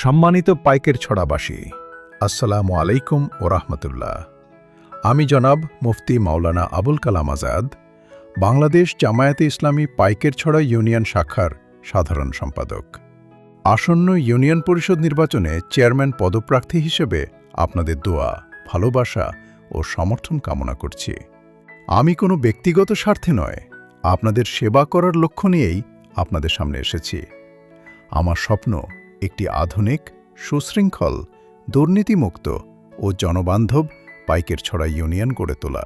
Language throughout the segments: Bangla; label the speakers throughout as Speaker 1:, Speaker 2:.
Speaker 1: সম্মানিত পাইকের ছড়াবাসী, আসসালামু আলাইকুম ও রাহমাতুল্লাহ। আমি জনাব মুফতি মাওলানা আবুল কালাম আজাদ, বাংলাদেশ জামায়াতে ইসলামী পাইকের ছড়া ইউনিয়ন শাখার সাধারণ সম্পাদক। আসন্ন ইউনিয়ন পরিষদ নির্বাচনে চেয়ারম্যান পদপ্রার্থী হিসেবে আপনাদের দোয়া, ভালোবাসা ও সমর্থন কামনা করছি। আমি কোনো ব্যক্তিগত স্বার্থে নয়, আপনাদের সেবা করার লক্ষ্য নিয়েই আপনাদের সামনে এসেছি। আমার স্বপ্ন একটি আধুনিক, সুশৃঙ্খল, দুর্নীতিমুক্ত ও জনবান্ধব পাইকের ছড়া ইউনিয়ন গড়ে তোলা।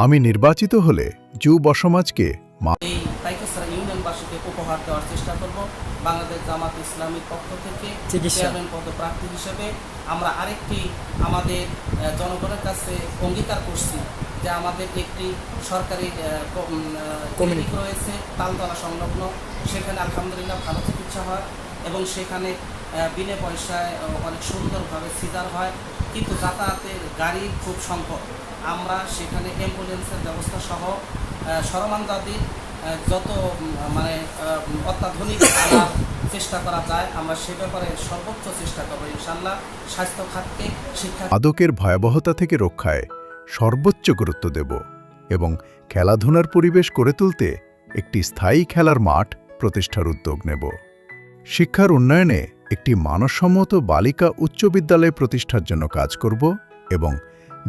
Speaker 1: আমি নির্বাচিত হলে যুব সমাজকে
Speaker 2: এই পাইকের ছড়া ইউনিয়নবাসীকে উপহার দেওয়ার চেষ্টা করব। বাংলাদেশ জামাত ইসলামীর পক্ষ থেকে চেয়ারম্যান পদপ্রার্থী হিসেবে আমরা আরেকটি আমাদের জনগণের কাছে অঙ্গীকার করছি যে আমাদের একটি সরকারি ক্লিনিক রয়েছে তালতলা সংলগ্ন, সেখানে আলহামদুলিল্লাহ ভালো চিকিৎসা হয় এবং সেখানে বিনা পয়সায় অনেক সুন্দরভাবে সিজার হয়, কিন্তু যাতায়াতের গাড়ি খুব সংকট। আমরা সেখানে অ্যাম্বুলেন্সের ব্যবস্থা সহ সরঞ্জামাদি যত অত্যাধুনিক চেষ্টা করা যায় আমরা সে ব্যাপারে সর্বোচ্চ চেষ্টা করব ইনশাআল্লাহ। স্বাস্থ্য খাতকে শিক্ষা
Speaker 1: মাদকের ভয়াবহতা থেকে রক্ষায় সর্বোচ্চ গুরুত্ব দেব এবং খেলাধুলার পরিবেশ গড়ে তুলতে একটি স্থায়ী খেলার মাঠ প্রতিষ্ঠার উদ্যোগ নেব। শিক্ষার উন্নয়নে একটি মানসম্মত বালিকা উচ্চ বিদ্যালয় প্রতিষ্ঠার জন্য কাজ করব এবং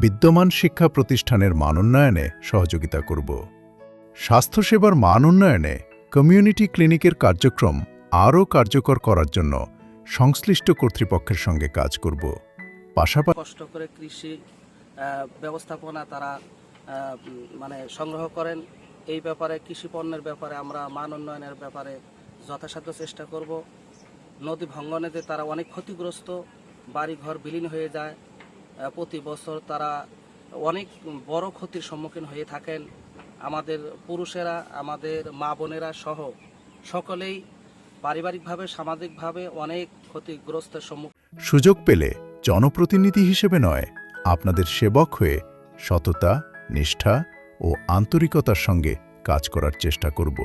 Speaker 1: বিদ্যমান শিক্ষা প্রতিষ্ঠানের মান উন্নয়নে সহযোগিতা করব। স্বাস্থ্যসেবার মান উন্নয়নে কমিউনিটি ক্লিনিকের কার্যক্রম আরও কার্যকর করার জন্য সংশ্লিষ্ট কর্তৃপক্ষের সঙ্গে কাজ করব। পাশাপাশি
Speaker 2: কষ্ট করে কৃষি ব্যবস্থাপনা তারা সংগ্রহ করেন। এই ব্যাপারে কৃষি পণ্যের ব্যাপারে আমরা মান উন্নয়নের ব্যাপারে যথাসাধ্য চেষ্টা করব। নদী ভঙ্গনেতে তারা অনেক ক্ষতিগ্রস্ত, বাড়িঘর বিলীন হয়ে যায়, প্রতি বছর তারা অনেক বড় ক্ষতির সম্মুখীন হয়ে থাকেন। আমাদের পুরুষেরা, আমাদের মা বোনেরা সহ সকলেই পারিবারিকভাবে, সামাজিকভাবে অনেক ক্ষতিগ্রস্তের সম্মুখীন।
Speaker 1: সুযোগ পেলে জনপ্রতিনিধি হিসেবে নয়, আপনাদের সেবক হয়ে সততা, নিষ্ঠা ও আন্তরিকতার সঙ্গে কাজ করার চেষ্টা করব।